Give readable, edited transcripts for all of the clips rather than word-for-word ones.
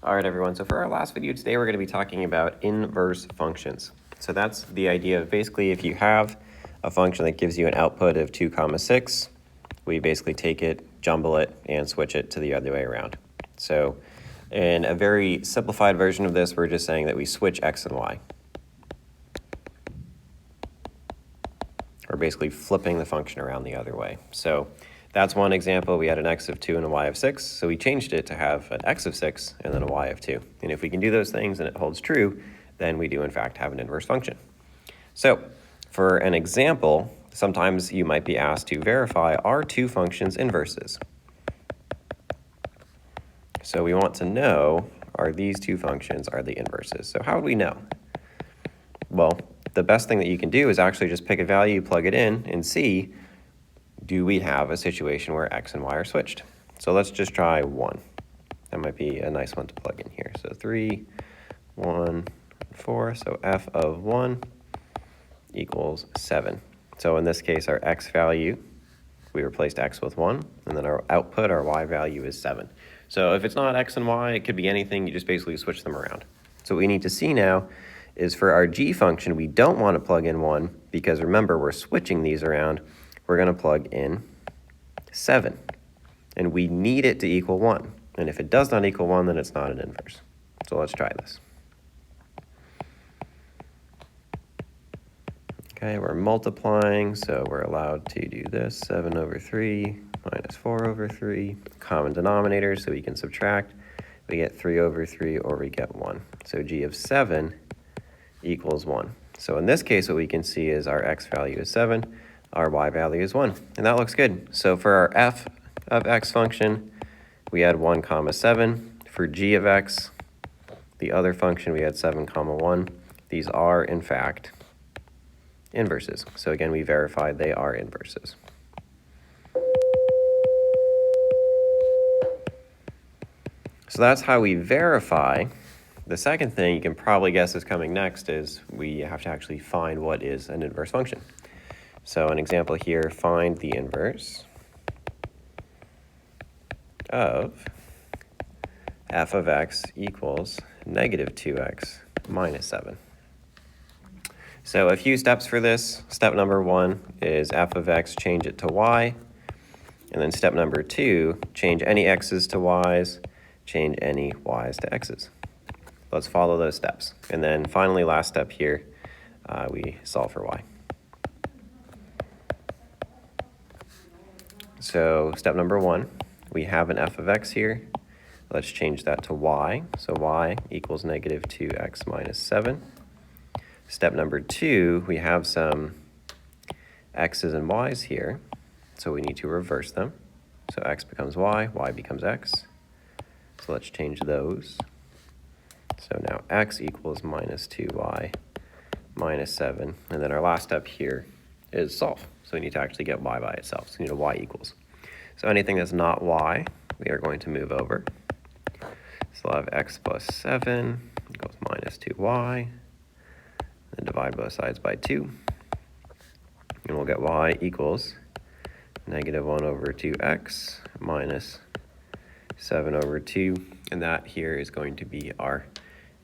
All right, everyone. So for our last video today, we're going to be talking about inverse functions. So that's the idea of basically if you have a function that gives you an output of 2, 6, we basically take it, jumble it, and switch it to the other way around. So in a very simplified version of this, we're just saying that we switch x and y. We're basically flipping the function around the other way. So that's one example. We had an x of 2 and a y of 6, so we changed it to have an x of 6 and then a y of 2. And if we can do those things and it holds true, then we do in fact have an inverse function. So for an example, sometimes you might be asked to verify are two functions inverses. So we want to know, are these two functions, are they inverses? So how would we know? Well, the best thing that you can do is actually just pick a value, plug it in, and see, do we have a situation where x and y are switched? So let's just try 1. That might be a nice one to plug in here. So 3, 1, 4. So f of 1 equals 7. So in this case, our x value, we replaced x with 1, and then our output, our y value is 7. So if it's not x and y, it could be anything. You just basically switch them around. So what we need to see now is for our g function, we don't want to plug in 1 because remember, we're switching these around. We're going to plug in 7. And we need it to equal 1. And if it does not equal 1, then it's not an inverse. So let's try this. Okay, we're multiplying, so we're allowed to do this. 7 over 3 minus 4 over 3. Common denominator, so we can subtract. We get 3 over 3, or we get 1. So g of 7 equals 1. So in this case, what we can see is our x value is 7. Our y value is 1, and that looks good. So for our f of x function, we had 1, 7. For g of x, the other function, we had 7, 1. These are, in fact, inverses. So again, we verified they are inverses. So that's how we verify. The second thing you can probably guess is coming next is we have to actually find what is an inverse function. So an example here, find the inverse of f of x equals negative 2x minus 7. So a few steps for this. Step number 1 is f of x, change it to y. And then step number 2, change any x's to y's, change any y's to x's. Let's follow those steps. And then finally, last step here, we solve for y. So step number 1, we have an f of x here. Let's change that to y. So y equals negative 2x minus 7. Step number 2, we have some x's and y's here. So we need to reverse them. So x becomes y becomes x. So let's change those. So now x equals minus 2y minus 7. And then our last step here is solve. So we need to actually get y by itself. So we need a y equals. So anything that's not y, we are going to move over. So we'll have x plus 7 equals minus 2y. Then divide both sides by 2. And we'll get y equals negative 1 over 2x minus 7 over 2. And that here is going to be our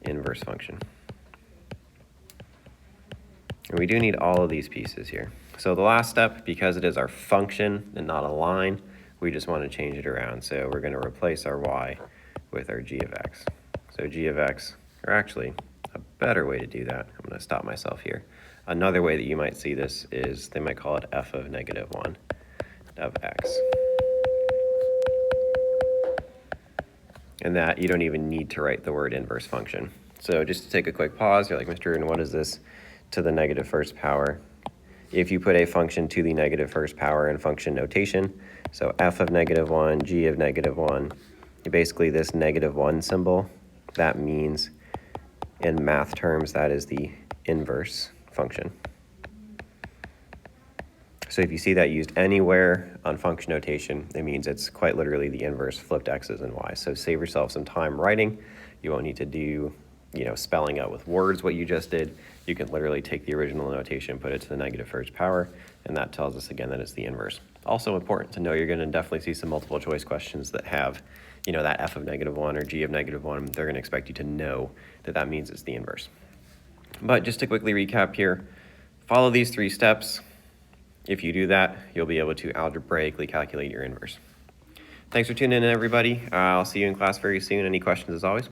inverse function. And we do need all of these pieces here. So the last step, because it is our function and not a line, we just want to change it around. So we're going to replace our y with our g of x. So g of x, or actually a better way to do that, I'm going to stop myself here. Another way that you might see this is they might call it f of negative 1 of x. And that you don't even need to write the word inverse function. So just to take a quick pause, you're like, Mr. Erdin, what is this to the negative first power? If you put a function to the negative first power in function notation, so f of negative 1, g of negative 1, basically this negative 1 symbol, that means in math terms that is the inverse function. So if you see that used anywhere on function notation, it means it's quite literally the inverse flipped x's and y's. So save yourself some time writing. You won't need to do, spelling out with words what you just did. You can literally take the original notation, put it to the negative first power, and that tells us again that it's the inverse. Also important to know, you're going to definitely see some multiple choice questions that have, you know, that f of -1 or g of -1. They're going to expect you to know that that means it's the inverse. But just to quickly recap here, follow these 3 steps. If you do that, you'll be able to algebraically calculate your inverse. Thanks for tuning in, everybody. I'll see you in class very soon. Any questions, as always?